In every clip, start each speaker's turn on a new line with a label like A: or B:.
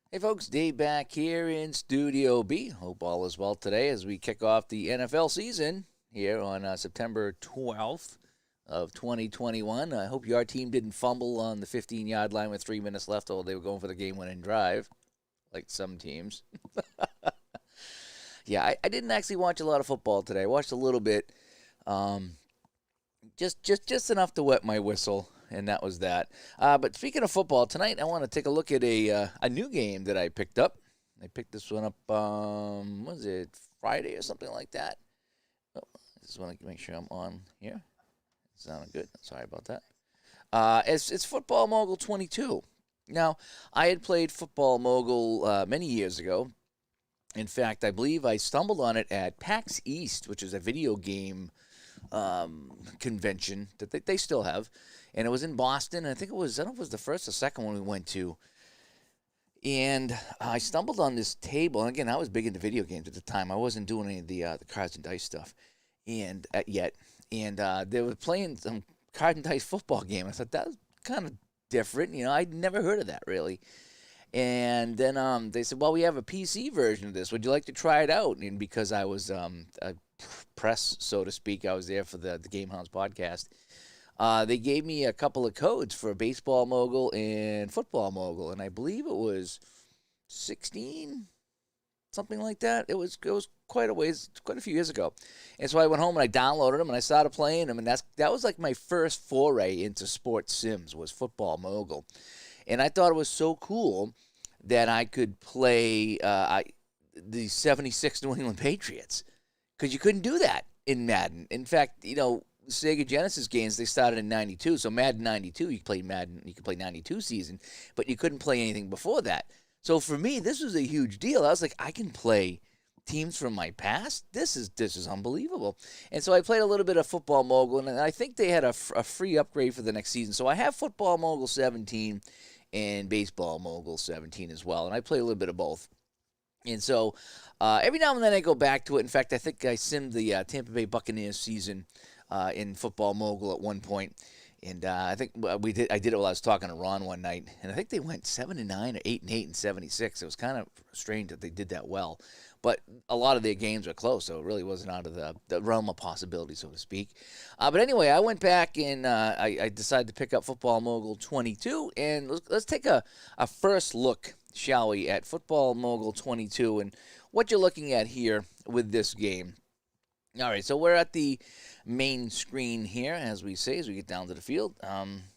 A: Hey folks, Dave back here in Studio B. Hope all is well today as we kick off the NFL season here on September 12th of 2021. I hope your team didn't fumble on the 15-yard line with 3 minutes left, although they were going for the game-winning drive, like some teams. Yeah, I didn't actually watch a lot of football today. I watched a little bit, um, just enough to wet my whistle, and that was that. But speaking of football, tonight I want to take a look at a new game that I picked up. I picked this one up, was it Friday or something like that? Oh, I just want to make sure I'm on here. It sounded good. Sorry about that. It's Football Mogul 22. Now, I had played Football Mogul many years ago. In fact, I believe I stumbled on it at PAX East, which is a video game convention that they still have, and it was in Boston. And I think I don't know if it was the first or second one we went to. And I stumbled on this table, and again, I was big into video games at the time. I wasn't doing any of the cards and dice stuff, and yet, and they were playing some card and dice football game. I thought that was kind of different. I'd never heard of that really. And then they said, "Well, we have a PC version of this. Would you like to try it out?" And because I was a press, so to speak, I was there for the Game House podcast. They gave me a couple of codes for Baseball Mogul and Football Mogul, and I believe it was 16, something like that. It was quite a few years ago, and so I went home and I downloaded them and I started playing them, and that was like my first foray into sports sims was Football Mogul. And I thought it was so cool that I could play the 76 New England Patriots because you couldn't do that in Madden. In fact, Sega Genesis games, they started in 92. So Madden 92, you could play 92 season, but you couldn't play anything before that. So for me, this was a huge deal. I was like, I can play teams from my past. This is unbelievable. And so I played a little bit of Football Mogul, and I think they had a free upgrade for the next season. So I have Football Mogul 17 and Baseball Mogul 17 as well, and I play a little bit of both. And so every now and then I go back to it. In fact, I think I simmed the Tampa Bay Buccaneers season in Football Mogul at one point. And I think I did it while I was talking to Ron one night, and I think they went 7-9 or 8-8 and 76. It was kind of strange that they did that well, but a lot of their games were close, so it really wasn't out of the realm of possibility, so to speak. But anyway, I went back and I decided to pick up Football Mogul 22, and let's take a first look, shall we, at Football Mogul 22 and what you're looking at here with this game. All right, so we're at the main screen here, as we say, as we get down to the field.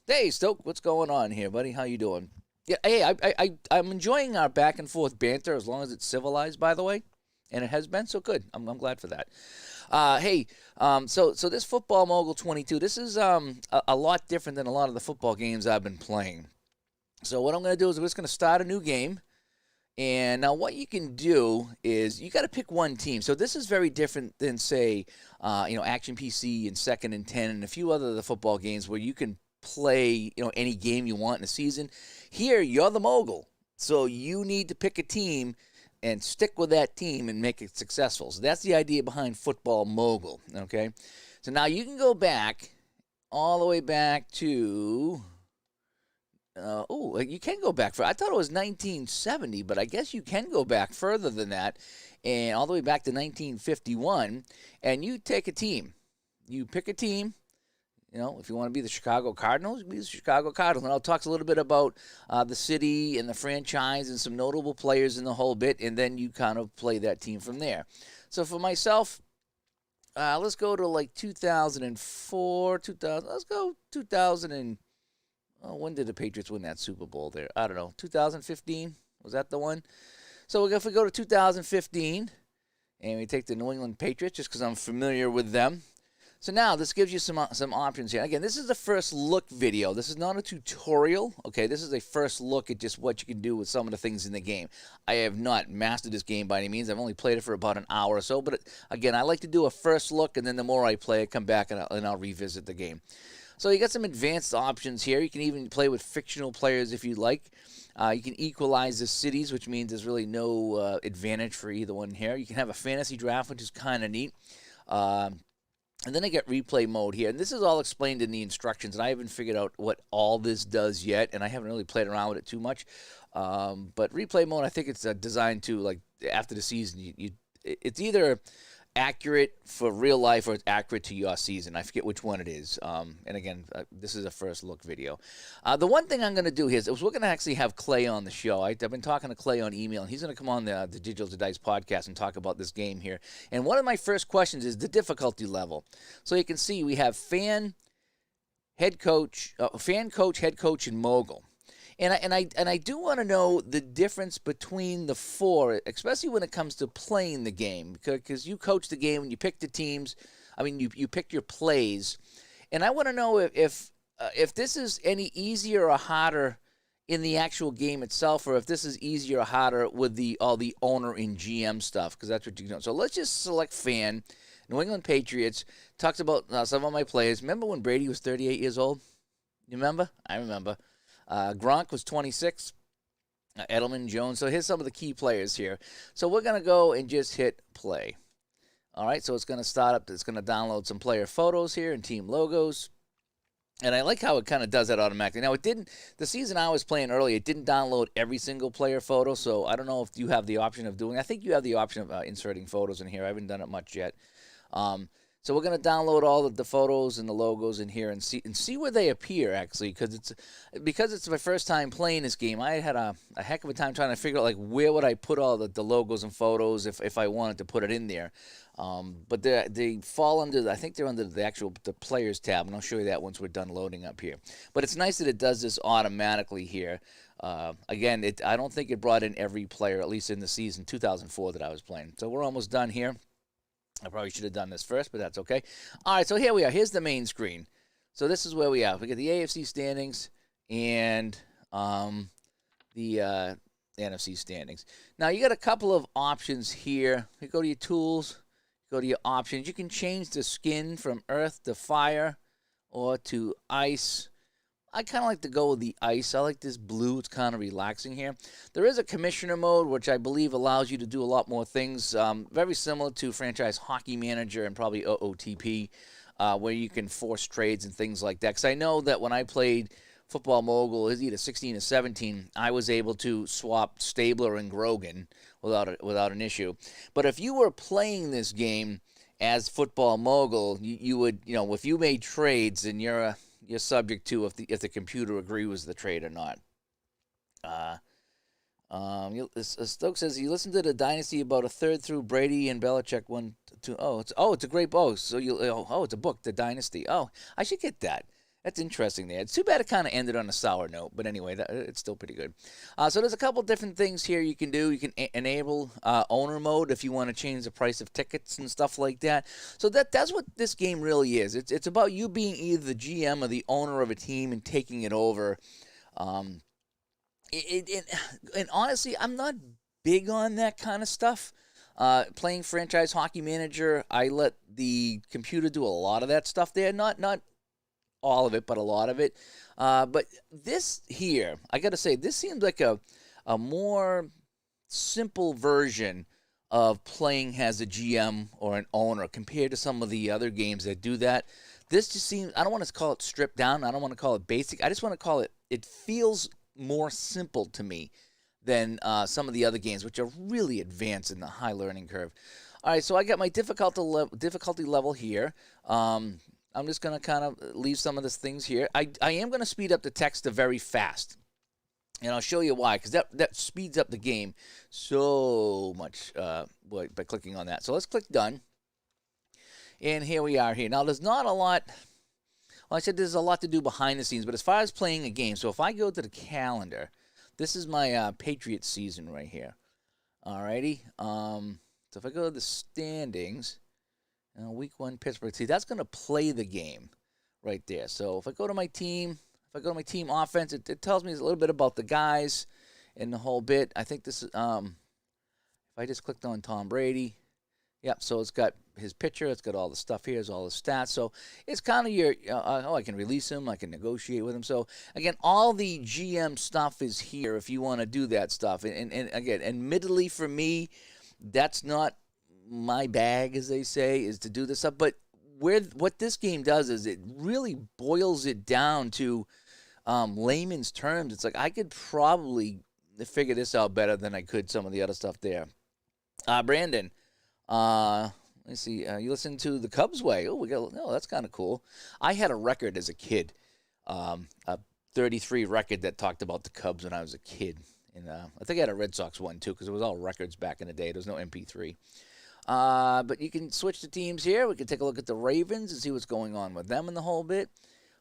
A: Hey, Stoke, what's going on here, buddy? How you doing? Yeah, hey, I'm enjoying our back and forth banter as long as it's civilized, by the way, and it has been so good. I'm glad for that. So this Football Mogul 22, this is a lot different than a lot of the football games I've been playing. So what I'm going to do is we're just going to start a new game. And now what you can do is you got to pick one team. So this is very different than, say, Action PC and Second and 10 and a few other of the football games where you can play, any game you want in a season. Here, you're the mogul. So you need to pick a team and stick with that team and make it successful. So that's the idea behind Football Mogul, okay? So now you can go back all the way back to... you can go back I thought it was 1970, but I guess you can go back further than that, and all the way back to 1951. And you take a team, you pick a team. If you want to be the Chicago Cardinals, be the Chicago Cardinals. And I'll talk a little bit about the city and the franchise and some notable players in the whole bit, and then you kind of play that team from there. So for myself, let's go to like 2004, 2000. Let's go 2000 and. Oh, when did the Patriots win that Super Bowl there? I don't know. 2015? Was that the one? So if we go to 2015, and we take the New England Patriots, just because I'm familiar with them. So now this gives you some options here. Again, this is the first look video. This is not a tutorial. Okay, this is a first look at just what you can do with some of the things in the game. I have not mastered this game by any means. I've only played it for about an hour or so. But again, I like to do a first look, and then the more I play, I come back and I'll revisit the game. So you got some advanced options here. You can even play with fictional players if you'd like. You can equalize the cities, which means there's really no advantage for either one here. You can have a fantasy draft, which is kind of neat. And then I get replay mode here. And this is all explained in the instructions. And I haven't figured out what all this does yet. And I haven't really played around with it too much. But replay mode, I think it's designed to, like, after the season, it's either accurate for real life or it's accurate to your season. I forget which one it is. And again, this is a first look video. The one thing I'm going to do here is we're going to actually have Clay on the show. I've been talking to Clay on email, and he's going to come on the Digital to Dice podcast and talk about this game here. And one of my first questions is the difficulty level. So you can see we have fan, coach, head coach, and mogul. And I do want to know the difference between the four, especially when it comes to playing the game, because you coach the game and you pick the teams. I mean, you pick your plays, and I want to know if this is any easier or harder in the actual game itself, or if this is easier or harder with all the owner and GM stuff, because that's what you know. So let's just select fan. New England Patriots. Talks about some of my players. Remember when Brady was 38 years old? You remember? I remember. Gronk was 26. Edelman, Jones. So here's some of the key players here. So we're going to go and just hit play. All right, so it's going to start up. It's going to download some player photos here and team logos. And I like how it kind of does that automatically. Now, it didn't, the season I was playing earlier, it didn't download every single player photo, so I don't know if you have the option of doing, I think you have the option of inserting photos in here. I haven't done it much yet. So we're going to download all of the photos and the logos in here and see where they appear, actually, because it's my first time playing this game. I had a heck of a time trying to figure out, like, where would I put all the logos and photos if I wanted to put it in there. But they fall under, I think they're under the players tab, and I'll show you that once we're done loading up here. But it's nice that it does this automatically here. Again, I don't think it brought in every player, at least in the season 2004 that I was playing. So we're almost done here. I probably should have done this first, but that's okay. All right, so here we are. Here's the main screen. So this is where we are. We got the AFC standings and the NFC standings. Now, you got a couple of options here. You go to your tools, go to your options. You can change the skin from earth to fire or to ice. I kind of like to go with the ice. I like this blue. It's kind of relaxing here. There is a commissioner mode, which I believe allows you to do a lot more things, very similar to Franchise Hockey Manager and probably OOTP, where you can force trades and things like that. Because I know that when I played Football Mogul, it was either 16 or 17, I was able to swap Stabler and Grogan without an issue. But if you were playing this game as Football Mogul, you would, if you made trades, and you're subject to if the computer agrees with the trade or not. Stokes says he listened to the Dynasty about a third through Brady and Belichick 1-2. It's a great book. So it's a book, The Dynasty. Oh, I should get that. That's interesting there. It's too bad it kind of ended on a sour note, but anyway, it's still pretty good. So there's a couple different things here you can do. You can enable owner mode if you want to change the price of tickets and stuff like that. So that's what this game really is. It's about you being either the GM or the owner of a team and taking it over. And honestly, I'm not big on that kind of stuff. Playing Franchise Hockey Manager, I let the computer do a lot of that stuff there. Not all of it, but a lot of it. But this here, I got to say, this seems like a more simple version of playing as a GM or an owner compared to some of the other games that do that. This just seems, I don't want to call it stripped down. I don't want to call it basic. I just want to call it feels more simple to me than some of the other games, which are really advanced in the high learning curve. All right, so I got my difficulty level here. I'm just going to kind of leave some of these things here. I am going to speed up the text to very fast. And I'll show you why, because that speeds up the game so much by clicking on that. So let's click Done. And here we are here. Now, there's not a lot. Well, I said there's a lot to do behind the scenes, but as far as playing a game, so if I go to the calendar, this is my Patriots season right here. All righty. So if I go to the standings, week 1 Pittsburgh. See, that's going to play the game right there. So if I go to my team, offense, it tells me a little bit about the guys and the whole bit. I think this is, if I just clicked on Tom Brady, yep, so it's got his picture, it's got all the stuff here, it's all the stats. So it's kind of your, I can release him, I can negotiate with him. So again, all the GM stuff is here if you want to do that stuff. And again, admittedly for me, that's not my bag, as they say, is to do this stuff. But what this game does is it really boils it down to layman's terms. It's like I could probably figure this out better than I could some of the other stuff there. Brandon, let's see. You listen to the Cubs way. Oh, that's kind of cool. I had a record as a kid, a 33 record that talked about the Cubs when I was a kid. And I think I had a Red Sox one too because it was all records back in the day. There was no MP3. But you can switch the teams here. We can take a look at the Ravens and see what's going on with them in the whole bit.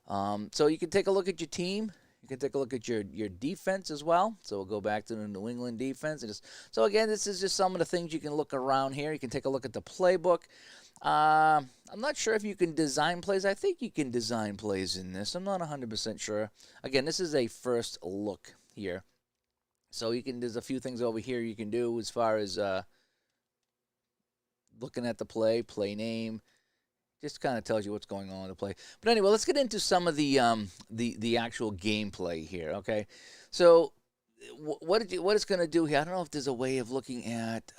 A: So you can take a look at your team. You can take a look at your defense as well. So we'll go back to the New England defense. So again, this is just some of the things you can look around here. You can take a look at the playbook. I'm not sure if you can design plays. I think you can design plays in this. I'm not 100% sure. Again, this is a first look here. So there's a few things over here you can do as far as looking at the play name. Just kind of tells you what's going on in the play. But anyway, let's get into some of the actual gameplay here. Okay, so what it's going to do here? I don't know if there's a way of looking at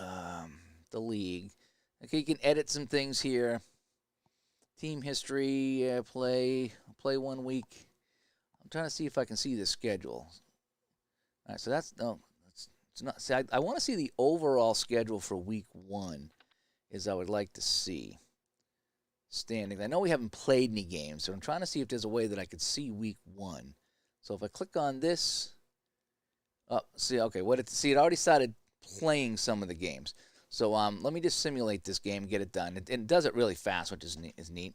A: the league. Okay, you can edit some things here. Team history, play 1 week. I'm trying to see if I can see the schedule. All right, so it's not. See, I want to see the overall schedule for week 1. Is I would like to see standings. I know we haven't played any games, so I'm trying to see if there's a way that I could see week 1. So if I click on this, see, okay, it already started playing some of the games. So let me just simulate this game, get it done. It does it really fast, which is neat.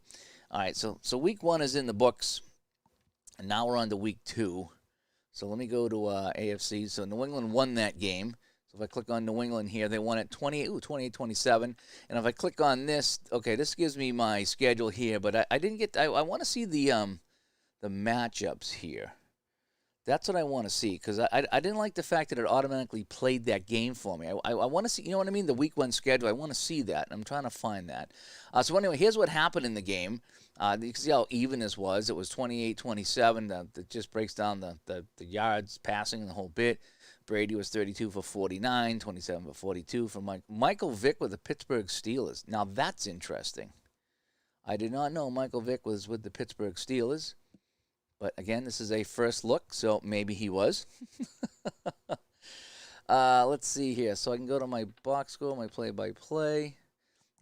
A: All right, so week 1 is in the books, and now we're on to week 2. So let me go to AFC. So New England won that game. So if I click on New England here, they won at 28-27. And if I click on this, okay, this gives me my schedule here. But I didn't get. I want to see the matchups here. That's what I want to see because I didn't like the fact that it automatically played that game for me. I want to see, you know what I mean, the week 1 schedule. I want to see that. I'm trying to find that. So anyway, here's what happened in the game. You can see how even this was. It was 28-27. That just breaks down the yards passing and the whole bit. Brady was 32 for 49, 27 for 42 for Michael Vick with the Pittsburgh Steelers. Now that's interesting. I did not know Michael Vick was with the Pittsburgh Steelers. But again, this is a first look, so maybe he was. Let's see here. So I can go to my box score, my play-by-play.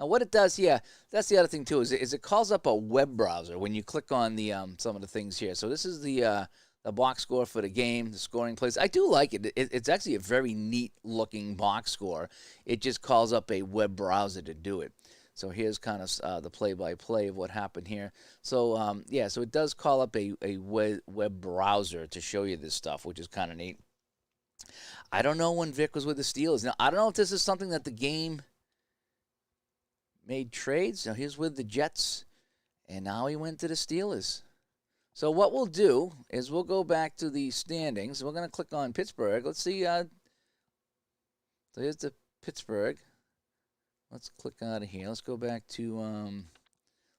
A: Now, what it does, yeah, that's the other thing too, is it calls up a web browser when you click on the some of the things here. So this is the box score for the game, the scoring plays. I do like it. It's actually a very neat-looking box score. It just calls up a web browser to do it. So here's kind of the play-by-play of what happened here. So, yeah, so it does call up a web browser to show you this stuff, which is kind of neat. I don't know when Vic was with the Steelers. Now, I don't know if this is something that the game made trades. Now, he's with the Jets, and now he went to the Steelers. So what we'll do is we'll go back to the standings. We're going to click on Pittsburgh. Let's see. So here's the Pittsburgh. Let's click out of here. Let's go back to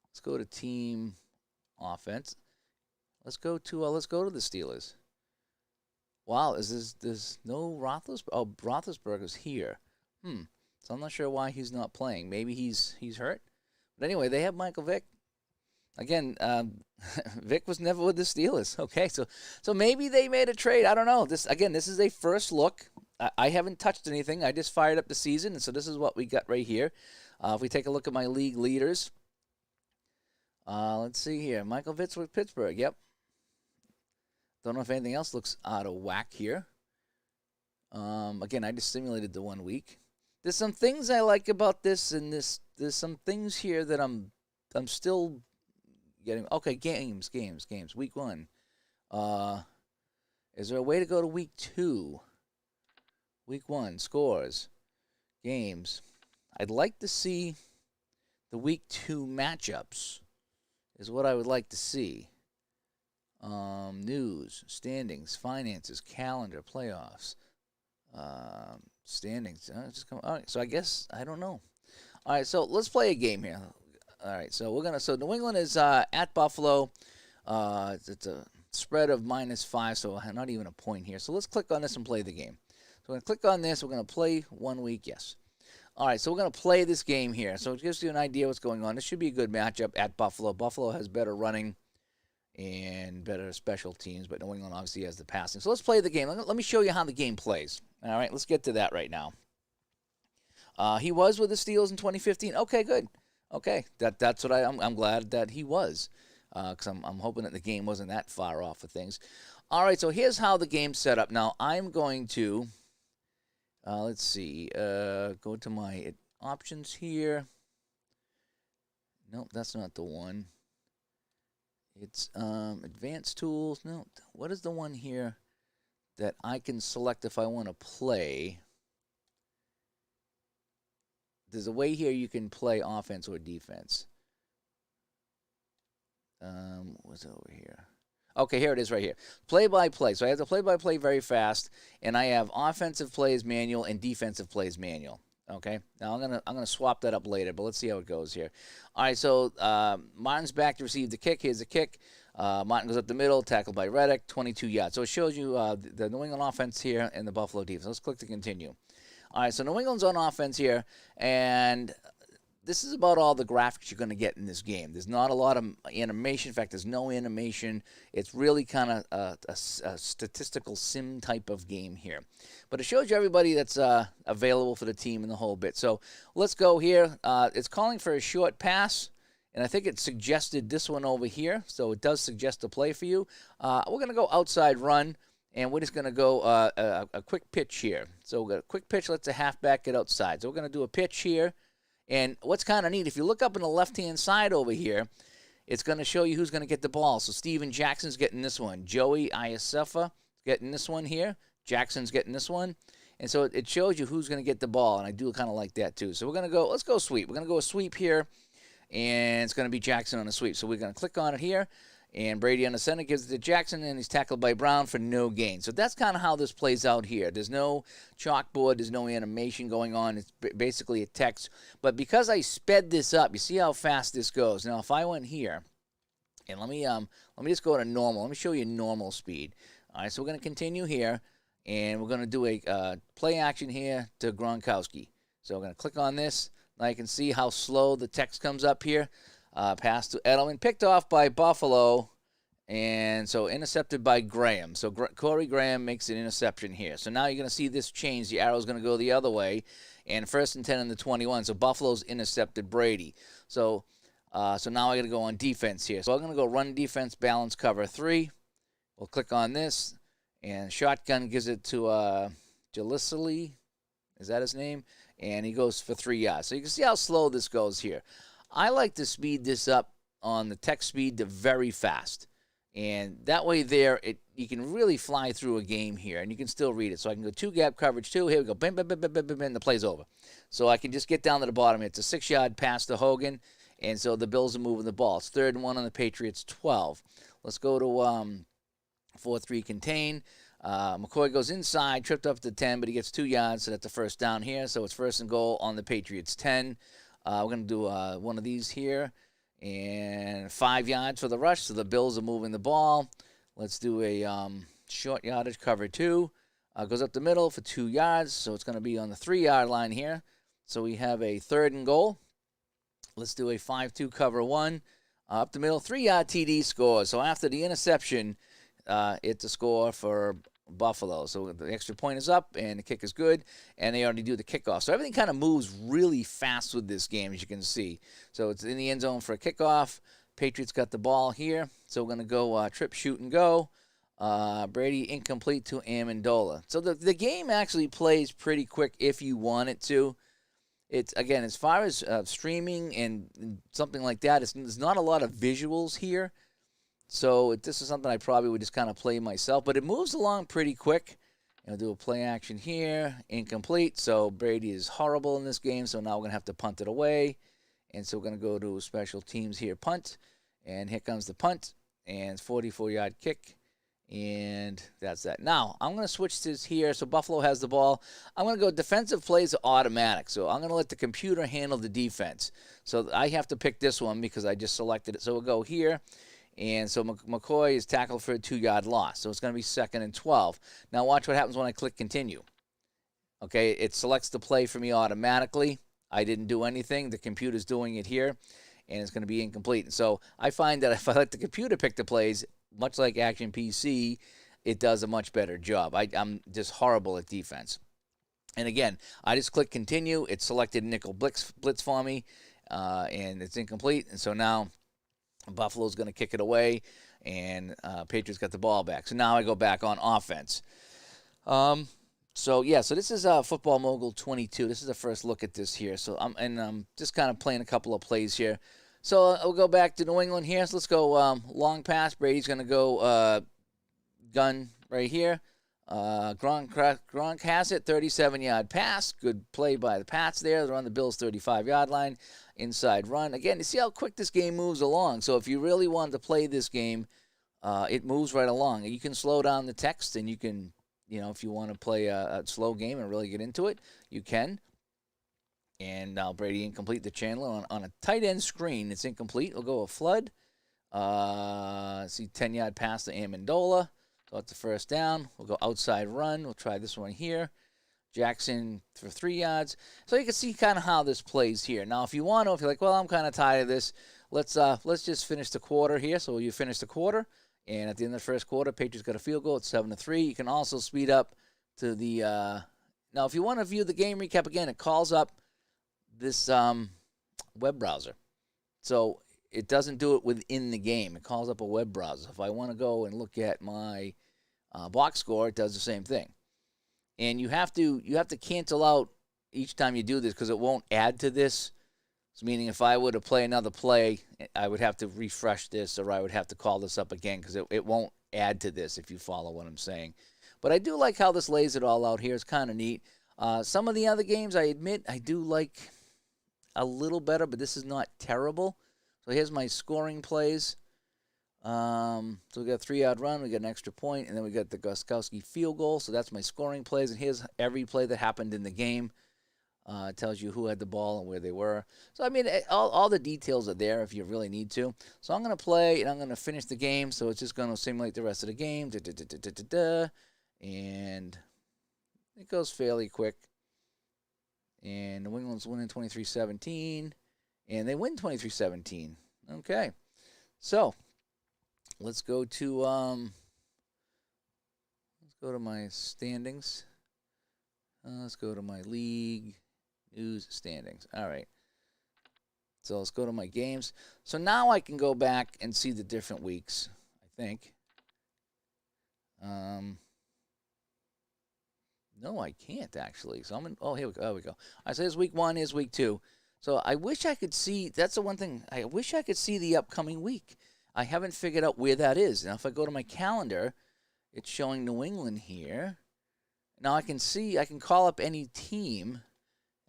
A: let's go to team offense. Let's go to the Steelers. Wow, there's no Roethlisberger? Oh, Roethlisberger's here. So I'm not sure why he's not playing. Maybe he's hurt. But anyway, they have Michael Vick. Again, Vick was never with the Steelers. Okay, so maybe they made a trade. I don't know. This is a first look. I haven't touched anything. I just fired up the season, and so this is what we got right here. If we take a look at my league leaders, let's see here. Michael Vick with Pittsburgh. Yep. Don't know if anything else looks out of whack here. Again, I just simulated the 1 week. There's some things I like about this, and there's some things here that I'm still getting. Okay, games. Week 1. Is there a way to go to week 2? Week 1, scores, games. I'd like to see the week 2 matchups is what I would like to see. News, standings, finances, calendar, playoffs, standings. All right, so I guess, I don't know. All right, so let's play a game here. All right, so New England is at Buffalo. It's a spread of -5, so not even a point here. So let's click on this and play the game. So we're going to click on this. We're going to play 1 week, yes. All right, so we're going to play this game here. So it gives you an idea what's going on. This should be a good matchup at Buffalo. Buffalo has better running and better special teams, but New England obviously has the passing. So let's play the game. Let me show you how the game plays. All right, let's get to that right now. He was with the Steelers in 2015. Okay, good. Okay, that's what I'm glad that he was, because I'm hoping that the game wasn't that far off of things. All right, so here's how the game's set up. Now I'm going to let's see, go to my options here. Nope, that's not the one. It's advanced tools. No, what is the one here that I can select if I want to play? There's a way here you can play offense or defense. What's over here? Okay, here it is right here. Play-by-play. So I have the play-by-play very fast, and I have offensive plays manual and defensive plays manual. Okay, now I'm gonna swap that up later, but let's see how it goes here. All right, so Martin's back to receive the kick. Here's the kick. Martin goes up the middle, tackled by Reddick, 22 yards. So it shows you the New England offense here and the Buffalo defense. Let's click to continue. All right, so New England's on offense here, and this is about all the graphics you're going to get in this game. There's not a lot of animation. In fact, there's no animation. It's really kind of a statistical sim type of game here. But it shows you everybody that's available for the team and the whole bit. So let's go here. It's calling for a short pass, and I think it suggested this one over here. So it does suggest a play for you. We're going to go outside run, and we're just going to go a quick pitch here. So we've got a quick pitch lets the halfback get outside. So we're going to do a pitch here. And what's kind of neat, if you look up on the left-hand side over here, it's going to show you who's going to get the ball. So Steven Jackson's getting this one. Joey Iosefa getting this one here. Jackson's getting this one. And so it shows you who's going to get the ball, and I do kind of like that too. So we're going to go, let's go sweep. We're going to go a sweep here, and it's going to be Jackson on a sweep. So we're going to click on it here, and Brady on the center gives it to Jackson, and he's tackled by Brown for no gain. So that's kind of how this plays out here. There's no chalkboard. There's no animation going on. It's basically a text. But because I sped this up, you see how fast this goes. Now, if I went here, and let me just go to normal. Let me show you normal speed. All right, so we're going to continue here, and we're going to do a play action here to Gronkowski. So we're going to click on this. Now you can see how slow the text comes up here. Pass to Edelman, picked off by Buffalo, and so intercepted by Graham. So Corey Graham makes an interception here. So now you're going to see this change. The arrow's going to go the other way, and 1st and 10 in the 21. So Buffalo's intercepted Brady. So now I got to go on defense here. So I'm going to go run defense, balance, cover 3. We'll click on this, and shotgun gives it to Jalisili. Is that his name? And he goes for 3 yards. So you can see how slow this goes here. I like to speed this up on the text speed to very fast. And that way there, you can really fly through a game here, and you can still read it. So I can go 2-gap coverage 2. Here we go. Bam, bam, bam, bam, bam, bam, bam. The play's over. So I can just get down to the bottom. It's a 6-yard pass to Hogan, and so the Bills are moving the ball. It's 3rd and 1 on the Patriots' 12. Let's go to 4-3 contain. McCoy goes inside, tripped up to 10, but he gets 2 yards, so that's a first down here. So it's 1st and goal on the Patriots' 10. We're going to do one of these here, and 5 yards for the rush, so the Bills are moving the ball. Let's do a short yardage cover 2. Goes up the middle for 2 yards, so it's going to be on the 3-yard line here. So we have a 3rd and goal. Let's do a 5-2 cover 1. Up the middle, 3-yard TD score. So after the interception, it's a score for Buffalo. So the extra point is up, and the kick is good, and they already do the kickoff. So everything kind of moves really fast with this game, as you can see. So it's in the end zone for a kickoff. Patriots got the ball here. So we're going to go trip, shoot, and go. Brady incomplete to Amendola. So the game actually plays pretty quick if you want it to. It's, again, as far as streaming and something like that, there's not a lot of visuals here. So this is something I probably would just kind of play myself. But it moves along pretty quick. I'll do a play action here. Incomplete. So Brady is horrible in this game. So now we're going to have to punt it away. And so we're going to go to special teams here. Punt. And here comes the punt. And it's 44-yard kick. And that's that. Now, I'm going to switch this here. So Buffalo has the ball. I'm going to go defensive plays are automatic. So I'm going to let the computer handle the defense. So I have to pick this one because I just selected it. So we'll go here. And so McCoy is tackled for a 2-yard loss. So it's going to be 2nd and 12. Now watch what happens when I click continue. Okay, it selects the play for me automatically. I didn't do anything. The computer's doing it here, and it's going to be incomplete. And so I find that if I let the computer pick the plays, much like Action PC, it does a much better job. I'm just horrible at defense. And again, I just click continue. It selected nickel blitz for me, and it's incomplete. And so now Buffalo's going to kick it away, and Patriots got the ball back. So now I go back on offense. So this is Football Mogul 22. This is the first look at this here. So I'm just kind of playing a couple of plays here. So we'll go back to New England here. So let's go long pass. Brady's going to go gun right here. Gronk has it, 37-yard pass. Good play by the Pats there. They're on the Bills' 35-yard line. Inside run. Again, you see how quick this game moves along. So if you really wanted to play this game, it moves right along. You can slow down the text, and you can, if you want to play a slow game and really get into it, you can. And now Brady incomplete the Chandler on a tight end screen. It's incomplete. We'll go a flood. See 10-yard pass to Amendola. So that's the first down. We'll go outside run. We'll try this one here. Jackson for 3 yards. So you can see kind of how this plays here. Now, if you're like, well, I'm kind of tired of this, let's just finish the quarter here. So you finish the quarter, and at the end of the first quarter, Patriots got a field goal. It's 7-3. You can also speed up to the now, if you want to view the game recap again, it calls up this web browser. So it doesn't do it within the game. It calls up a web browser. If I want to go and look at my box score, it does the same thing. And you have to cancel out each time you do this because it won't add to this. So meaning if I were to play another play, I would have to refresh this, or I would have to call this up again because it won't add to this, if you follow what I'm saying. But I do like how this lays it all out here. It's kind of neat. Some of the other games, I admit, I do like a little better, but this is not terrible. So here's my scoring plays. So we got a 3-yard run, we got an extra point, and then we got the Gostkowski field goal. So that's my scoring plays, and here's every play that happened in the game. It tells you who had the ball and where they were. So, I mean, all the details are there if you really need to. So I'm going to play, and I'm going to finish the game. So it's just going to simulate the rest of the game. And it goes fairly quick. And New England's winning 23-17. And they win 23-17. Okay. So let's go to my standings. Let's go to my league news standings. All right. So let's go to my games. So now I can go back and see the different weeks, I think. No, I can't actually. So I'm in. Oh, here we go. There we go. All right, so here's week 1. Here's week 2. So I wish I could see. That's the one thing. I wish I could see the upcoming week. I haven't figured out where that is. Now, if I go to my calendar, it's showing New England here. Now I can see. I can call up any team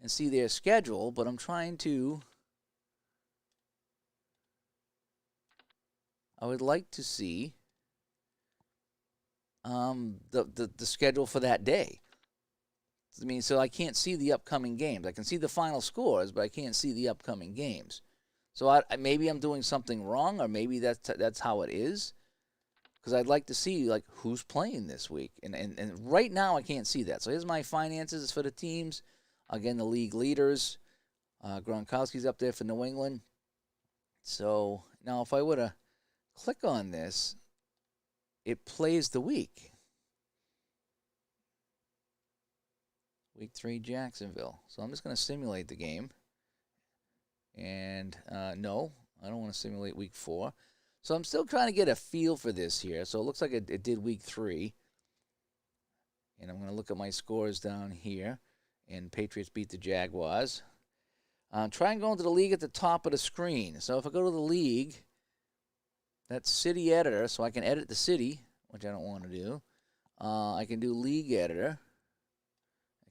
A: and see their schedule, but I'm trying to. I would like to see the schedule for that day. I mean, so I can't see the upcoming games. I can see the final scores, but I can't see the upcoming games. So maybe I'm doing something wrong, or maybe that's how it is. Because I'd like to see like who's playing this week, and right now I can't see that. So here's my finances for the teams. Again, the league leaders. Gronkowski's up there for New England. So now if I were to click on this, it plays the week. Week 3, Jacksonville. So I'm just going to simulate the game. And no, I don't want to simulate week 4. So I'm still trying to get a feel for this here. So it looks like it did week 3. And I'm going to look at my scores down here. And Patriots beat the Jaguars. Try and go into the league at the top of the screen. So if I go to the league, that's city editor. So I can edit the city, which I don't want to do. I can do league editor.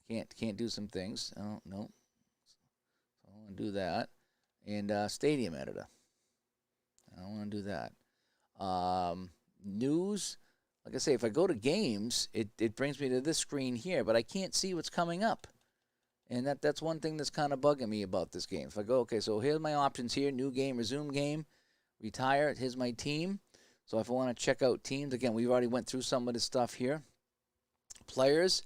A: Can't do some things. Oh, no. So I want to do that. And stadium editor. I don't want to do that. News. Like I say, if I go to games, it brings me to this screen here, but I can't see what's coming up. And that's one thing that's kind of bugging me about this game. If I go, okay, so here's my options here. New game, resume game, retire. Here's my team. So if I want to check out teams, again, we've already went through some of this stuff here. Players.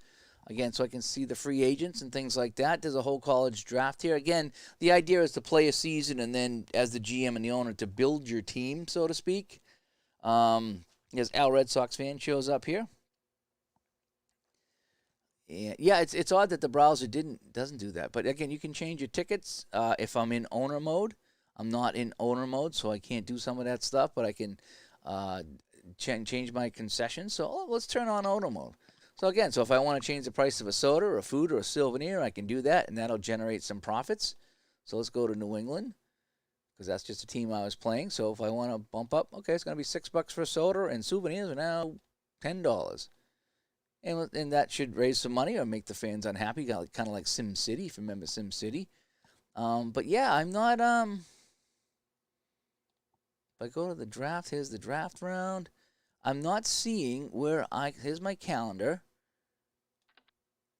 A: Again, so I can see the free agents and things like that. There's a whole college draft here. Again, the idea is to play a season and then, as the GM and the owner, to build your team, so to speak. As Al Red Sox fan shows up here. And yeah, it's odd that the browser doesn't do that. But again, you can change your tickets if I'm in owner mode. I'm not in owner mode, so I can't do some of that stuff. But I can change my concessions. So let's turn on owner mode. So again, if I want to change the price of a soda or a food or a souvenir, I can do that, and that'll generate some profits. So let's go to New England, because that's just a team I was playing. So if I want to bump up, okay, it's going to be $6 for a soda, and souvenirs are now $10. And that should raise some money or make the fans unhappy, kind of like Sim City, if you remember Sim City. But yeah, I'm not. If I go to the draft, here's the draft round. I'm not seeing where here's my calendar.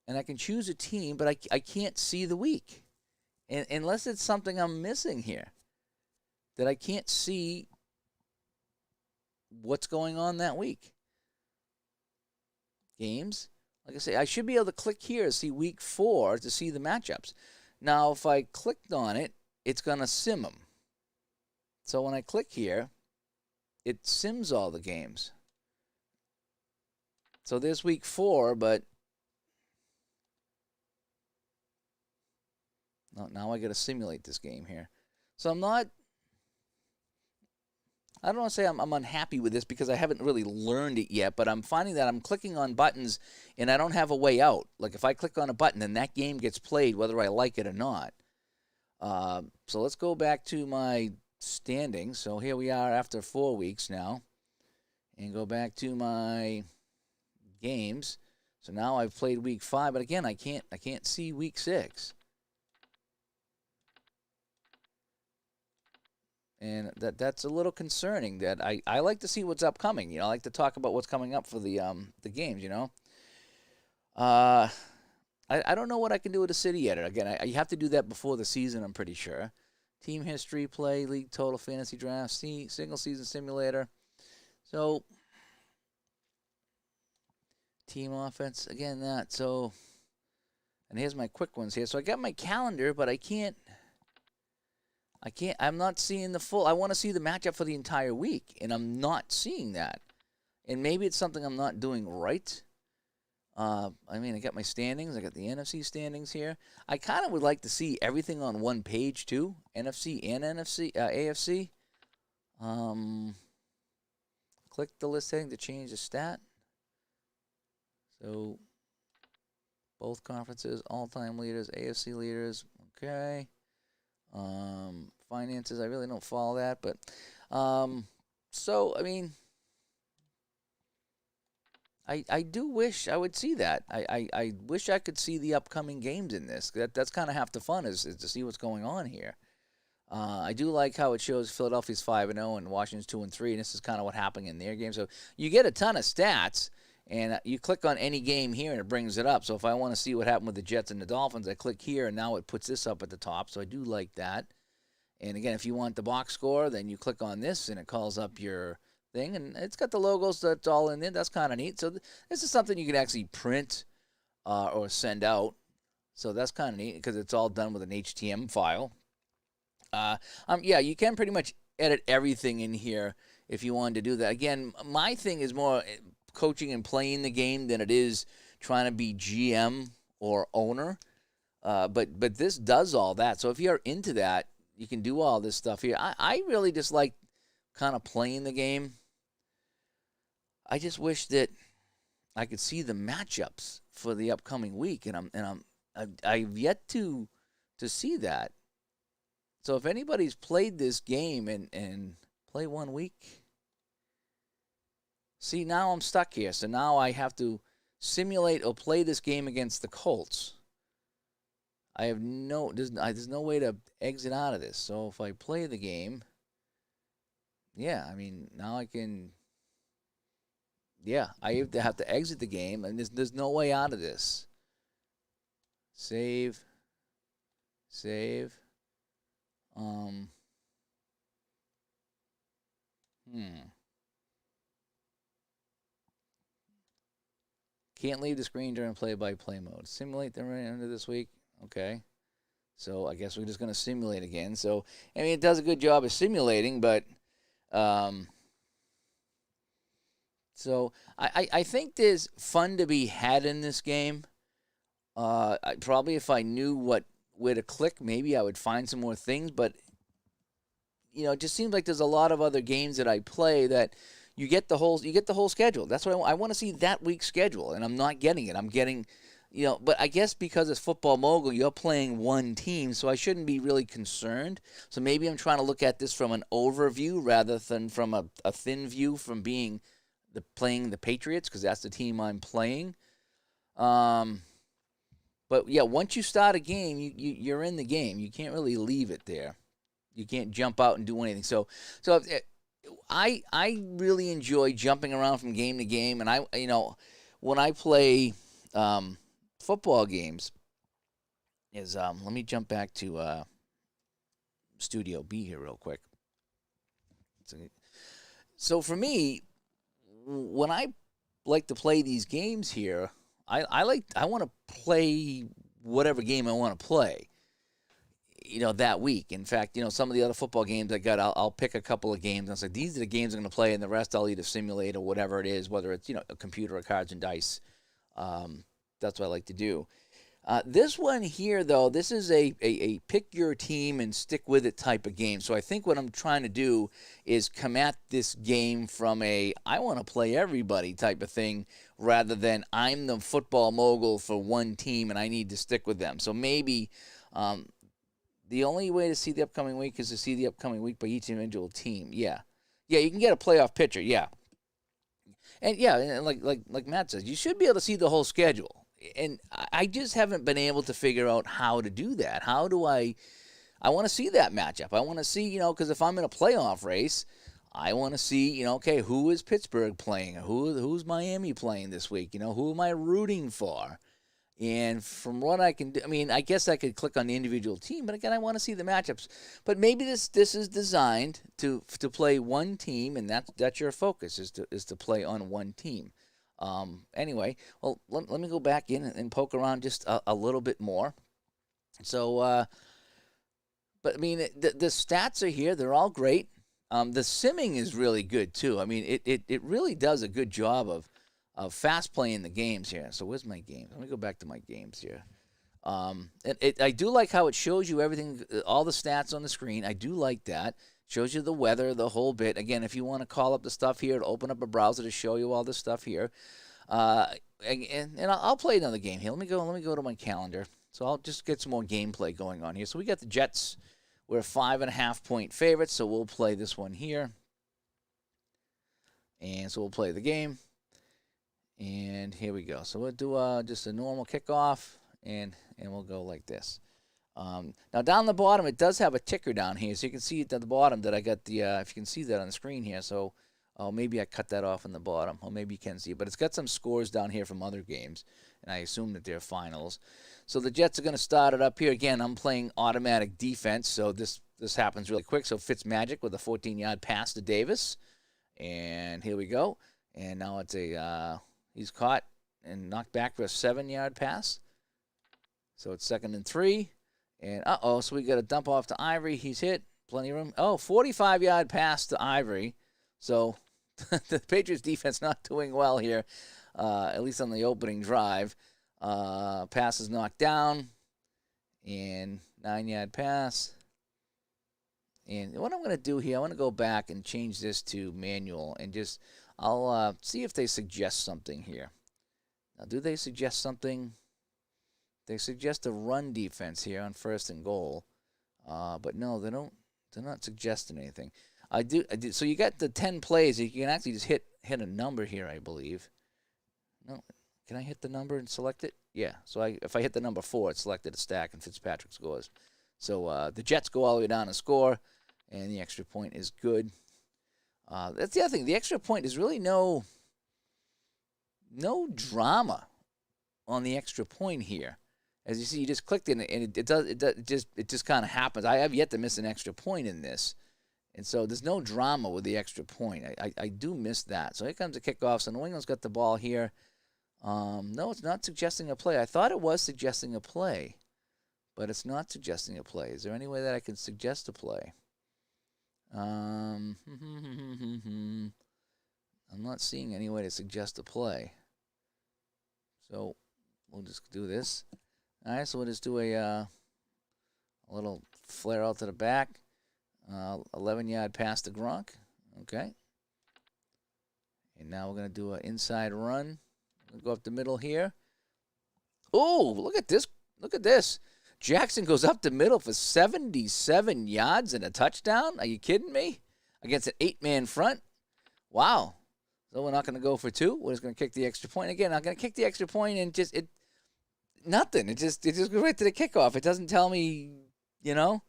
A: And I can choose a team, but I can't see the week. And unless it's something I'm missing here, that I can't see what's going on that week. Games. Like I say, I should be able to click here to see week 4 to see the matchups. Now, if I clicked on it, it's going to sim them. So when I click here, it sims all the games. So there's week 4, but now I got to simulate this game here. So I don't want to say I'm unhappy with this because I haven't really learned it yet, but I'm finding that I'm clicking on buttons and I don't have a way out. Like if I click on a button, then that game gets played whether I like it or not. So let's go back to my standings. So here we are after 4 weeks now. And go back to my games. So now I've played week 5, but again, I can't see week 6. And that's a little concerning. That I like to see what's upcoming. I like to talk about what's coming up for the games. I don't know what I can do with the city yet. Again, you have to do that before the season, I'm pretty sure. Team history, play, league total, fantasy draft, single season simulator. So team offense, again that. So, and here's my quick ones here. So I got my calendar, but I can't. I'm not seeing the full. I want to see the matchup for the entire week, and I'm not seeing that. And maybe it's something I'm not doing right. I got my standings. I got the NFC standings here. I kind of would like to see everything on one page too, NFC and AFC. Click the list heading to change the stat. So both conferences, all-time leaders, AFC leaders. Okay. Finances, I really don't follow that, but I do wish I would see that. I wish I could see the upcoming games in this. That's kind of half the fun is to see what's going on here. I do like how it shows Philadelphia's 5-0 and Washington's 2-3, and this is kind of what happened in their game. So you get a ton of stats, and you click on any game here, and it brings it up. So if I want to see what happened with the Jets and the Dolphins, I click here, and now it puts this up at the top. So I do like that. And again, if you want the box score, then you click on this, and it calls up your thing. And it's got the logos that's all in there. That's kind of neat. So this is something you can actually print or send out. So that's kind of neat because it's all done with an HTML file. You can pretty much edit everything in here if you wanted to do that. Again, my thing is more coaching and playing the game than it is trying to be GM or owner. But this does all that. So if you're into that, you can do all this stuff here. I really just like kind of playing the game. I just wish that I could see the matchups for the upcoming week, and I've yet to see that. So if anybody's played this game and play 1 week, see, now I'm stuck here. So now I have to simulate or play this game against the Colts. There's no way to exit out of this. So if I play the game, now I can. I have to exit the game, and there's no way out of this. Save. Can't leave the screen during play-by-play mode. Simulate the end of this week. Okay. So I guess we're just going to simulate again. So, I mean, it does a good job of simulating, but so I think there's fun to be had in this game. Probably if I knew where to click, maybe I would find some more things. But it just seems like there's a lot of other games that I play that you get the whole schedule. That's what I want to see, that week's schedule, and I'm not getting it. I'm getting, but I guess because it's Football Mogul, you're playing one team, so I shouldn't be really concerned. So maybe I'm trying to look at this from an overview rather than from a thin view from being playing the Patriots, because that's the team I'm playing. But yeah, once you start a game, you're in the game. You can't really leave it there. You can't jump out and do anything. So I really enjoy jumping around from game to game, and when I play football games, let me jump back to Studio B here real quick. So for me, when I like to play these games here, I want to play whatever game I want to play, that week. In fact, some of the other football games I got, I'll pick a couple of games and I'll say, these are the games I'm going to play, and the rest I'll either simulate or whatever it is, whether it's, a computer or cards and dice. That's what I like to do. This one here, though, this is a pick your team and stick with it type of game. So I think what I'm trying to do is come at this game from I want to play everybody type of thing, rather than I'm the Football Mogul for one team and I need to stick with them. So maybe the only way to see the upcoming week is to see the upcoming week by each individual team. Yeah, you can get a playoff picture. Yeah, and like Matt says, you should be able to see the whole schedule. And I just haven't been able to figure out how to do that. How do I want to see that matchup. I want to see, because if I'm in a playoff race, I want to see, okay, who is Pittsburgh playing? Who's Miami playing this week? Who am I rooting for? And from what I can do, I guess I could click on the individual team, but again, I want to see the matchups. But maybe this is designed to play one team, and that's your focus, is to play on one team. Anyway, well, let me go back in and poke around just a little bit more. So, but the stats are here; they're all great. The simming is really good too. It really does a good job of fast playing the games here. So where's my games? Let me go back to my games here. I do like how it shows you everything, all the stats on the screen. I do like that. Shows you the weather, the whole bit. Again, if you want to call up the stuff here, to open up a browser to show you all this stuff here. And I'll play another game here. Let me go to my calendar. So I'll just get some more gameplay going on here. So we got the Jets. We're 5.5-point favorites, so we'll play this one here. And so we'll play the game. And here we go. So we'll do just a normal kickoff, and we'll go like this. Now down the bottom, it does have a ticker down here, so you can see at the bottom that I got the. If you can see that on the screen here, so maybe I cut that off in the bottom, or maybe you can see it, but it's got some scores down here from other games, and I assume that they're finals. So the Jets are going to start it up here again. I'm playing automatic defense, so this happens really quick. So Fitzmagic with a 14-yard pass to Davis, and here we go. And now it's he's caught and knocked back for a 7-yard pass. So it's 2nd and 3. And, so we got a dump off to Ivory. He's hit. Plenty of room. 45-yard pass to Ivory. So the Patriots defense not doing well here, at least on the opening drive. Pass is knocked down. And 9-yard pass. And what I'm going to do here, I want to go back and change this to manual. And I'll see if they suggest something here. Now, do they suggest something? They suggest a run defense here on 1st and goal, but no, they don't. They're not suggesting anything. I do. So you got the 10 plays. You can actually just hit a number here, I believe. No, can I hit the number and select it? Yeah. So if I hit the number 4, it's selected a stack, and Fitzpatrick scores. So the Jets go all the way down and score, and the extra point is good. That's the other thing. The extra point is really no drama on the extra point here. As you see, you just clicked in it, and it just kind of happens. I have yet to miss an extra point in this, and so there's no drama with the extra point. I do miss that. So here comes the kickoff. So New England's got the ball here. No, it's not suggesting a play. I thought it was suggesting a play, but it's not suggesting a play. Is there any way that I can suggest a play? I'm not seeing any way to suggest a play. So we'll just do this. All right, so we'll just do a little flare out to the back. 11-yard pass to Gronk. Okay. And now we're going to do an inside run. We'll go up the middle here. Oh, look at this. Look at this. Jackson goes up the middle for 77 yards and a touchdown. Are you kidding me? Against an 8-man front. Wow. So we're not going to go for 2. We're just going to kick the extra point. Again, I'm going to kick the extra point and nothing. It just goes right to the kickoff. It doesn't tell me, you know.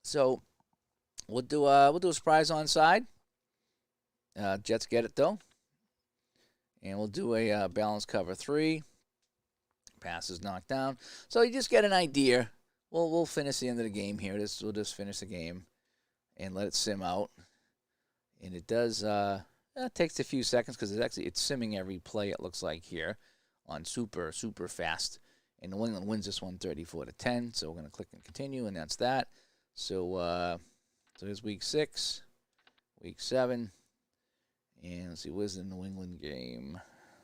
A: So we'll do a surprise onside. Jets get it though, and we'll do a balance cover 3. Pass is knocked down, so you just get an idea. We'll finish the end of the game here. We'll just finish the game and let it sim out. And it does. It takes a few seconds because it's simming every play. It looks like here on super fast. And New England wins this one 34-10. So we're gonna click and continue, and that's that. So here's week 6, week 7, and let's see, where's the New England game?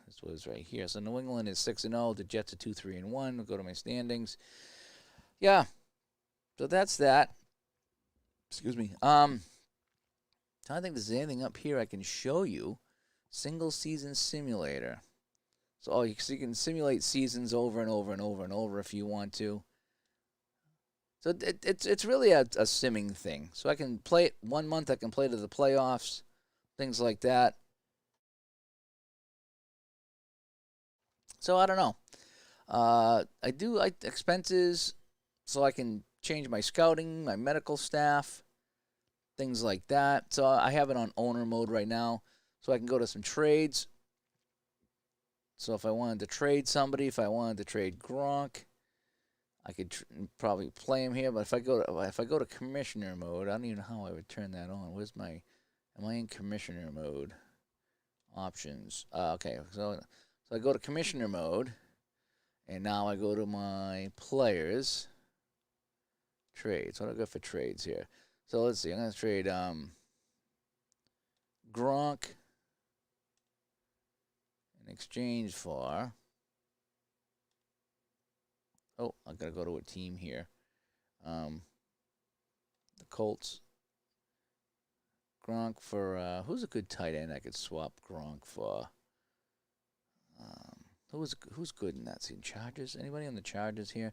A: This was right here. So New England is 6-0. The Jets are 2-3-1. We'll go to my standings. Yeah. So that's that. Excuse me. I don't think there's anything up here I can show you. Single season simulator. So you can simulate seasons over and over and over and over if you want to. So it's really a simming thing. So I can play it 1 month. I can play to the playoffs, things like that. So I don't know. I do like expenses, so I can change my scouting, my medical staff, things like that. So I have it on owner mode right now, so I can go to some trades. So if I wanted to trade somebody, if I wanted to trade Gronk, I could probably play him here. But if I go to commissioner mode, I don't even know how I would turn that on. Am I in commissioner mode? Options. Okay, so I go to commissioner mode, and now I go to my players. Trades. What do I go for trades here? So let's see. I'm going to trade Gronk in exchange for. Oh, I got to go to a team here. The Colts. Gronk for who's a good tight end I could swap Gronk for? Who's good in that scene? Chargers? Anybody on the Chargers here?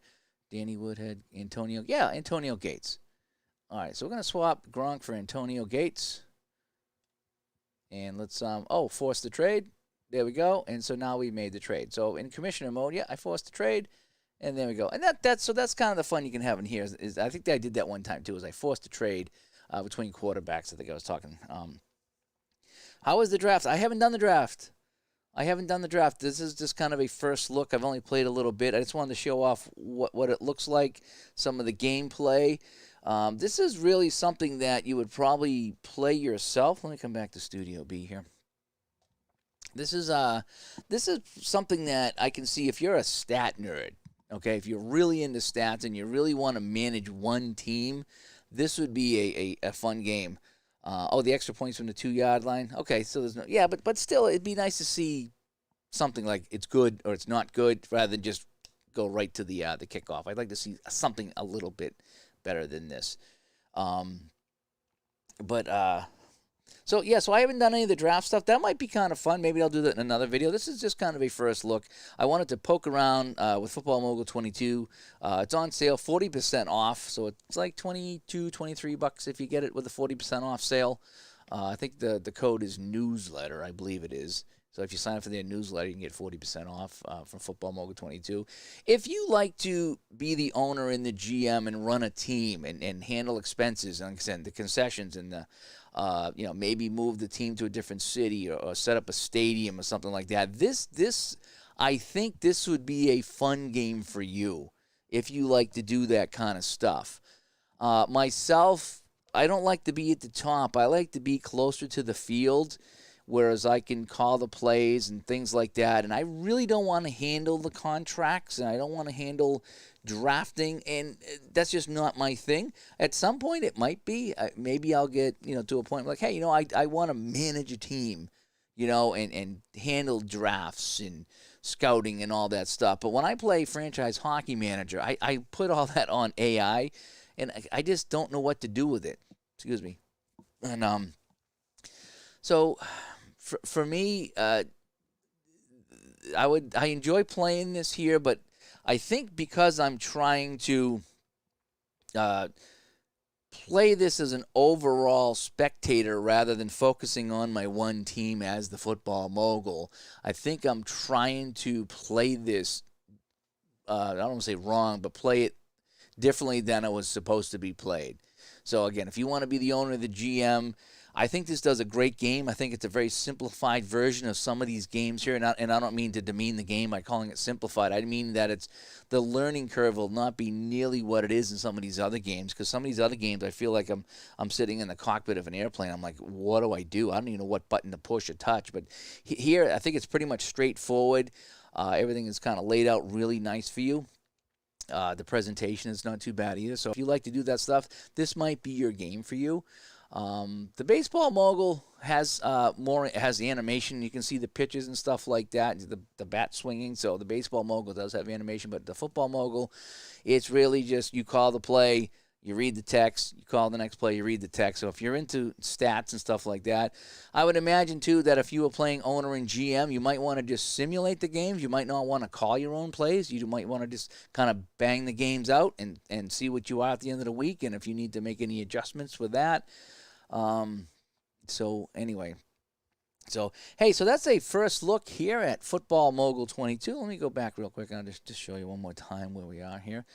A: Danny Woodhead, Antonio. Yeah, Antonio Gates. All right, so we're gonna swap Gronk for Antonio Gates, and let's force the trade. There we go. And so now we made the trade. So in commissioner mode, yeah, I forced the trade, and there we go. And that's kind of the fun you can have in here. Is I think that I did that one time too. Is I forced a trade between quarterbacks. I think I was talking. How was the draft? I haven't done the draft. This is just kind of a first look. I've only played a little bit. I just wanted to show off what it looks like, some of the gameplay. This is really something that you would probably play yourself. Let me come back to Studio B here. This is something that I can see if you're a stat nerd, okay? If you're really into stats and you really want to manage one team, this would be a fun game. The extra points from the 2-yard line. Okay, so there's no, yeah, but still, it'd be nice to see something like it's good or it's not good, rather than just go right to the kickoff. I'd like to see something a little bit better than this. So I haven't done any of the draft stuff. That might be kind of fun. Maybe I'll do that in another video. This is just kind of a first look. I wanted to poke around with Football Mogul 22. It's on sale, 40% off. So it's like $22, $23 if you get it with a 40% off sale. I think the code is newsletter, I believe it is. So if you sign up for their newsletter, you can get 40% off from Football Mogul 22. If you like to be the owner and the GM and run a team and handle expenses and the concessions and the maybe move the team to a different city or set up a stadium or something like that. I think this would be a fun game for you if you like to do that kind of stuff. Myself, I don't like to be at the top. I like to be closer to the field, whereas I can call the plays and things like that. And I really don't want to handle the contracts, and I don't want to handle drafting, and that's just not my thing. At some point, it might be. Maybe I'll get to a point like, hey, I want to manage a team, and handle drafts and scouting and all that stuff. But when I play franchise hockey manager, I put all that on AI, and I just don't know what to do with it. Excuse me. And so for me, I enjoy playing this here, but I think because I'm trying to uh, play this as an overall spectator rather than focusing on my one team as the football mogul, I think I'm trying to play this. I don't want to say wrong, but play it differently than it was supposed to be played. So again, if you want to be the owner of the GM, I think this does a great game. I think it's a very simplified version of some of these games here, and I don't mean to demean the game by calling it simplified. I mean that it's the learning curve will not be nearly what it is in some of these other games, because some of these other games I feel like I'm sitting in the cockpit of an airplane. I'm like, what do I do? I don't even know what button to push or touch. But here, I think it's pretty much straightforward. Everything is kind of laid out really nice for you. The presentation is not too bad either. So if you like to do that stuff, this might be your game for you. The baseball mogul has has the animation. You can see the pitches and stuff like that, the bat swinging. So the baseball mogul does have animation, but the football mogul, it's really just you call the play, you read the text, you call the next play, you read the text. So if you're into stats and stuff like that, I would imagine too that if you were playing owner and GM, you might want to just simulate the games. You might not want to call your own plays. You might want to just kind of bang the games out and see what you are at the end of the week, and if you need to make any adjustments with that. So anyway, so that's a first look here at Football Mogul 22. Let me go back real quick and I'll just show you one more time where we are here.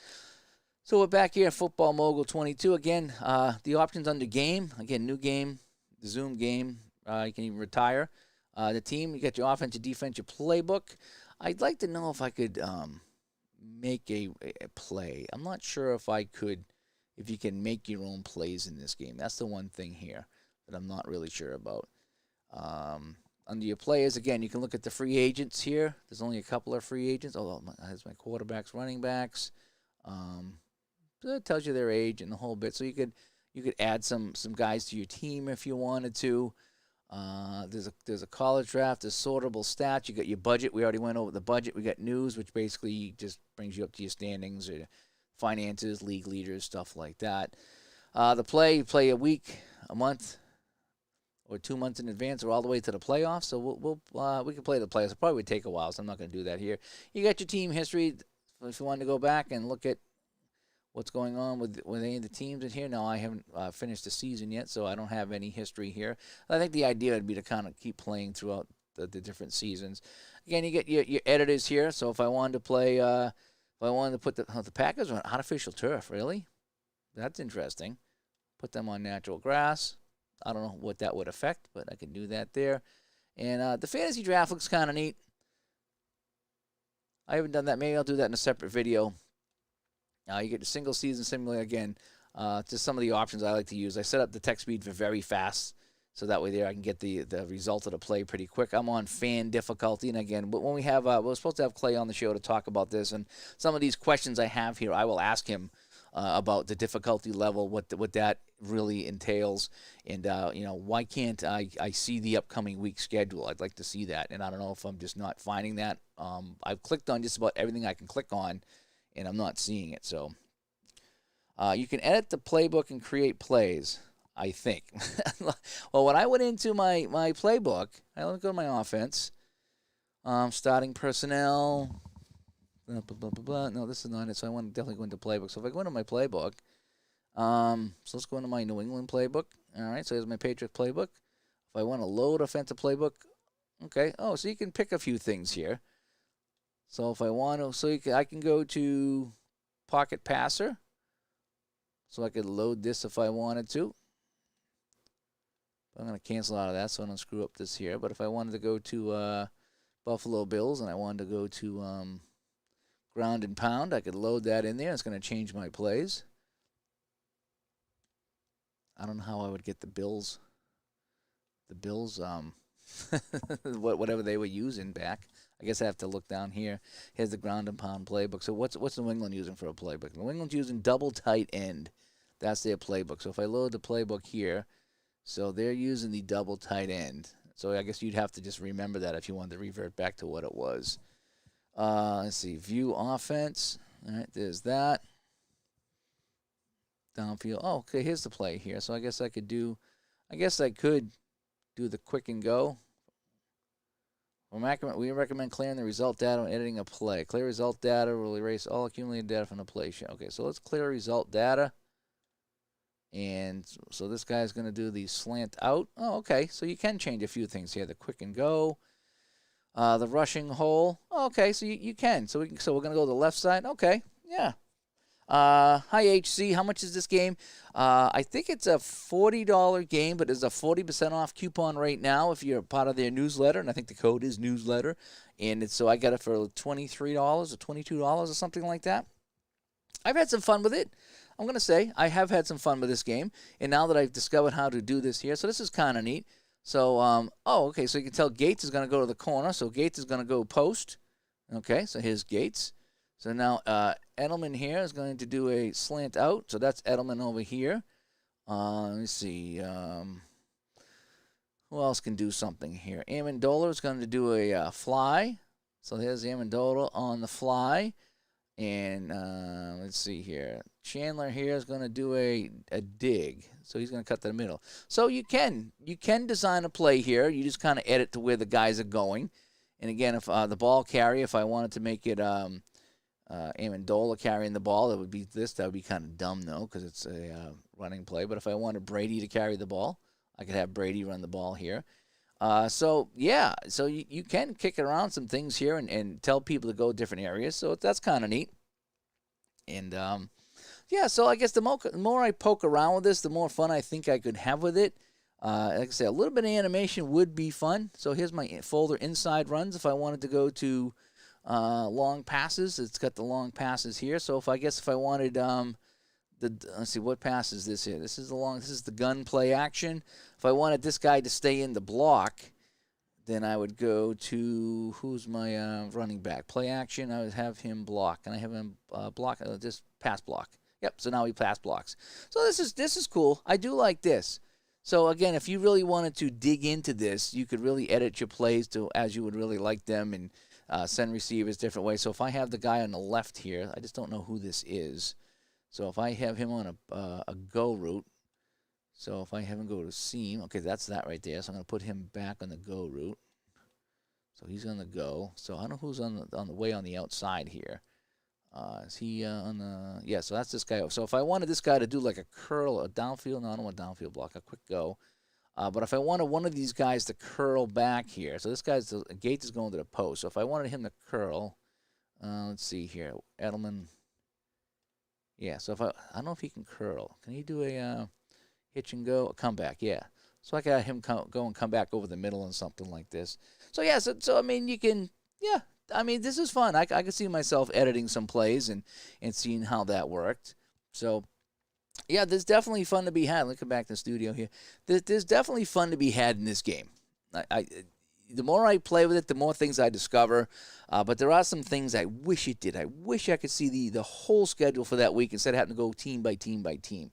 A: So we're back here at Football Mogul 22. Again, the options under game. Again, new game, the Zoom game. You can even retire. The team, you got your offense, your defense, your playbook. I'd like to know if I could make a play. I'm not sure if you can make your own plays in this game. That's the one thing here that I'm not really sure about. Under your players, again, you can look at the free agents here. There's only a couple of free agents. There's my quarterbacks, running backs. So it tells you their age and the whole bit. So you could add some guys to your team if you wanted to. There's a college draft. There's sortable stats. You got your budget. We already went over the budget. We got news, which basically just brings you up to your standings or finances, league leaders, stuff like that. You play a week, a month, or 2 months in advance, or all the way to the playoffs. So we can play the playoffs. It probably would take a while, so I'm not going to do that here. You got your team history. If you wanted to go back and look at what's going on with any of the teams in here. Now, I haven't finished the season yet, so I don't have any history here. I think the idea would be to kind of keep playing throughout the different seasons. Again, you get your editors here. So if I wanted to play, if I wanted to put the Packers on artificial turf, really? That's interesting. Put them on natural grass. I don't know what that would affect, but I can do that there. And the fantasy draft looks kind of neat. I haven't done that. Maybe I'll do that in a separate video. You get the single season simulator again. Just some of the options I like to use. I set up the text speed for very fast, so that way there I can get the result of the play pretty quick. I'm on fan difficulty, and again, but when we have we're supposed to have Clay on the show to talk about this, and some of these questions I have here, I will ask him about the difficulty level, what that really entails, and why can't I see the upcoming week schedule? I'd like to see that, and I don't know if I'm just not finding that. I've clicked on just about everything I can click on, and I'm not seeing it. So you can edit the playbook and create plays, I think. Well, when I went into my playbook, I let me go to my offense, starting personnel. Blah, blah, blah, blah, blah. No, this is not it. So I want to definitely go into playbook. So if I go into my playbook, so let's go into my New England playbook. All right, so here's my Patriots playbook. If I want to load offensive playbook, okay. Oh, so you can pick a few things here. So if I want to, I can go to pocket passer. So I could load this if I wanted to. I'm going to cancel out of that so I don't screw up this here. But if I wanted to go to Buffalo Bills and I wanted to go to ground and pound, I could load that in there. It's going to change my plays. I don't know how I would get the Bills. The Bills, whatever they were using back. I guess I have to look down here. Here's the ground and pound playbook. So what's New England using for a playbook? New England's using double tight end. That's their playbook. So if I load the playbook here, so they're using the double tight end. So I guess you'd have to just remember that if you wanted to revert back to what it was. Let's see, view offense. All right, there's that. Downfield. Oh, okay, here's the play here. So I guess I could do the quick and go. We recommend clearing the result data and editing a play. Clear result data will erase all accumulated data from the play. Okay, so let's clear result data. And so this guy's going to do the slant out. Oh, okay, so you can change a few things here. The quick and go. The rushing hole. Oh, okay, so you can. So we're going to go to the left side. Okay, yeah. Hi, HC. How much is this game? I think it's a $40 game, but there's a 40% off coupon right now if you're part of their newsletter, and I think the code is newsletter. And so I got it for $23 or $22 or something like that. I've had some fun with it. I'm going to say I have had some fun with this game, and now that I've discovered how to do this here, so this is kind of neat. So, okay, so you can tell Gates is going to go to the corner, so Gates is going to go post. Okay, so here's Gates. So now Edelman here is going to do a slant out. So that's Edelman over here. Let me see. Who else can do something here? Amendola is going to do a fly. So there's Amendola on the fly. And let's see here. Chandler here is going to do a dig. So he's going to cut to the middle. So you can design a play here. You just kind of edit to where the guys are going. And again, if the ball carrier, if I wanted to make it Amendola carrying the ball, that would be this. That would be kind of dumb, though, because it's a running play. But if I wanted Brady to carry the ball, I could have Brady run the ball here. So you can kick around some things here and tell people to go different areas. So that's kind of neat. And, so I guess the more I poke around with this, the more fun I think I could have with it. Like I say, a little bit of animation would be fun. So here's my folder inside runs. If I wanted to go to long passes, it's got the long passes here. So if I wanted let's see, what pass is this here? This is the gun play action. If I wanted this guy to stay in the block, then I would go to, who's my running back? Play action, I would have him block. And I have him block, just pass block. Yep, so now he pass blocks. So this is cool. I do like this. So again, if you really wanted to dig into this, you could really edit your plays to as you would really like them and send receivers different ways. So if I have the guy on the left here, I just don't know who this is. So if I have him on a go route, so if I have him go to seam, okay, that's that right there. So I'm going to put him back on the go route. So he's on the go. So I don't know who's on the way on the outside here. Is he on the, yeah, so that's this guy. So if I wanted this guy to do like a curl, a downfield, no, I don't want downfield block, a quick go. But if I wanted one of these guys to curl back here, so this guy's, Gates is going to the post. So if I wanted him to curl, let's see here, Edelman. Yeah, so if I don't know if he can curl. Can he do a hitch and go, a comeback? Yeah. So I got him go and come back over the middle and something like this. So yeah, so I mean, you can, yeah. I mean, this is fun. I could see myself editing some plays and seeing how that worked. So, yeah, there's definitely fun to be had. Let me come back to the studio here. There's definitely fun to be had in this game. The more I play with it, the more things I discover. But there are some things I wish it did. I wish I could see the whole schedule for that week instead of having to go team by team by team.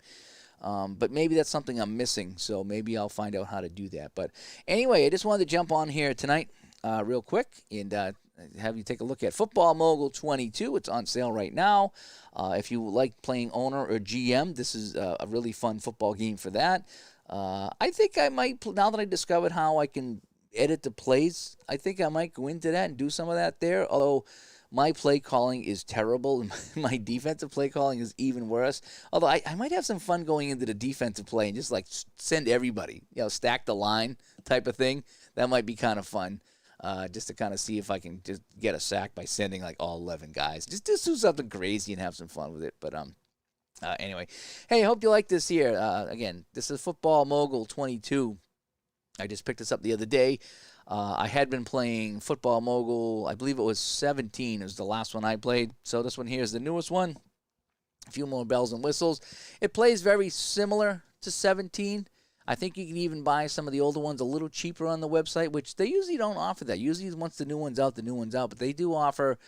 A: But maybe that's something I'm missing, so maybe I'll find out how to do that. But anyway, I just wanted to jump on here tonight real quick and have you take a look at Football Mogul 22. It's on sale right now. If you like playing owner or GM, this is a really fun football game for that. I think I might, now that I discovered how I can edit the plays, I think I might go into that and do some of that there. Although my play calling is terrible, and my defensive play calling is even worse. Although I might have some fun going into the defensive play and just like send everybody, stack the line type of thing. That might be kind of fun. Just to kind of see if I can just get a sack by sending like all 11 guys. Just do something crazy and have some fun with it. But anyway, hey, I hope you like this here. Again, this is Football Mogul 22. I just picked this up the other day. I had been playing Football Mogul, I believe it was 17. It was the last one I played. So this one here is the newest one. A few more bells and whistles. It plays very similar to 17. I think you can even buy some of the older ones a little cheaper on the website, which they usually don't offer that. Usually once the new one's out, the new one's out. But they do offer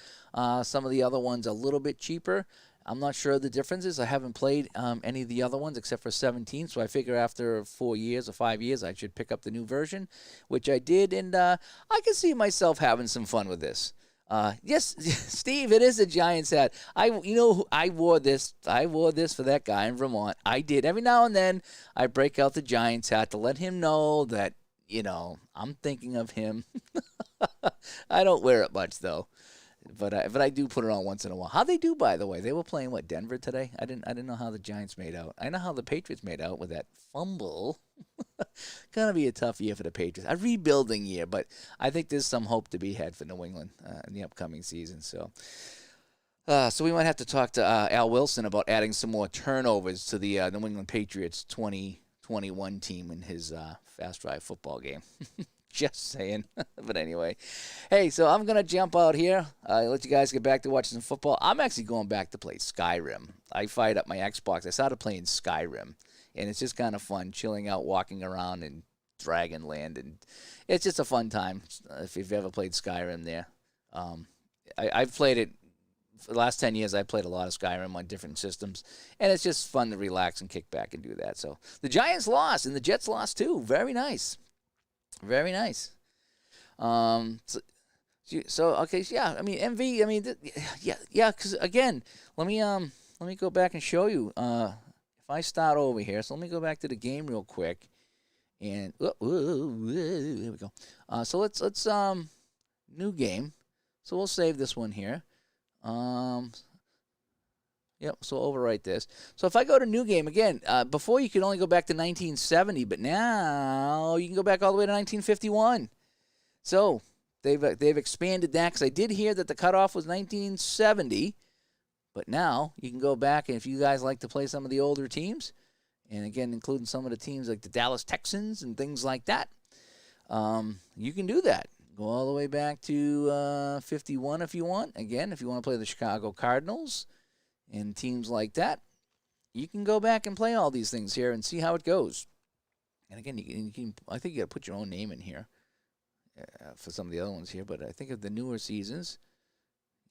A: some of the other ones a little bit cheaper. I'm not sure the differences. I haven't played any of the other ones except for 17, so I figure after 4 years or 5 years I should pick up the new version, which I did, and I can see myself having some fun with this. Yes, Steve, it is a Giants hat. I wore this. I wore this for that guy in Vermont. I did. Every now and then I break out the Giants hat to let him know that, I'm thinking of him. I don't wear it much though. But I do put it on once in a while. How'd they do, by the way? They were playing Denver today. I didn't know how the Giants made out. I know how the Patriots made out with that fumble. Gonna be a tough year for the Patriots. A rebuilding year, but I think there's some hope to be had for New England in the upcoming season. So we might have to talk to Al Wilson about adding some more turnovers to the New England Patriots 2021 team in his fast drive football game. Just saying. But anyway. Hey, so I'm going to jump out here. Let you guys get back to watching some football. I'm actually going back to play Skyrim. I fired up my Xbox. I started playing Skyrim. And it's just kind of fun, chilling out, walking around in Dragonland. And it's just a fun time if you've ever played Skyrim there. I've played it. For the last 10 years, I played a lot of Skyrim on different systems. And it's just fun to relax and kick back and do that. So the Giants lost, and the Jets lost too. Very nice. Very nice. So okay, so yeah. I mean, MV. I mean, yeah. Because again, let me go back and show you. If I start over here, so let me go back to the game real quick, and there we go. So let's new game. So we'll save this one here. Yep, so I'll overwrite this. So if I go to new game, again, before you could only go back to 1970, but now you can go back all the way to 1951. So they've expanded that, because I did hear that the cutoff was 1970, but now you can go back, and if you guys like to play some of the older teams, and again, including some of the teams like the Dallas Texans and things like that, you can do that. Go all the way back to 51 if you want. Again, if you want to play the Chicago Cardinals and teams like that, you can go back and play all these things here and see how it goes. And again, you can I think you got to put your own name in here for some of the other ones here. But I think of the newer seasons,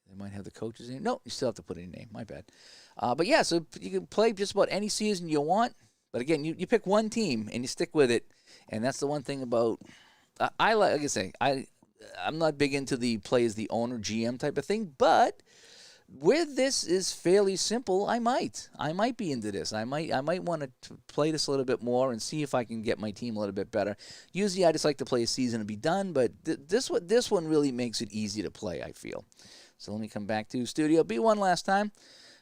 A: they might have the coaches in. No, you still have to put in your name. My bad. But yeah, so you can play just about any season you want. But again, you pick one team and you stick with it. And that's the one thing about like I say, I'm not big into the play as the owner GM type of thing, but where this is fairly simple, I might be into this. I might want to play this a little bit more and see if I can get my team a little bit better. Usually, I just like to play a season and be done, but this one really makes it easy to play, I feel. So let me come back to Studio B one last time,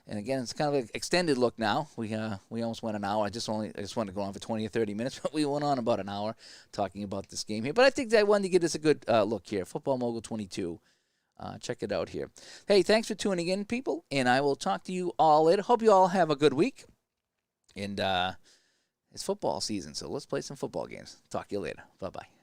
A: and again, it's kind of an extended look now. We almost went an hour. I just wanted to go on for 20 or 30 minutes, but we went on about an hour talking about this game here. But I think that I wanted to give this a good look here. Football Mogul 22. Check it out here. Hey, thanks for tuning in, people, and I will talk to you all later. Hope you all have a good week. And it's football season, so let's play some football games. Talk to you later. Bye-bye.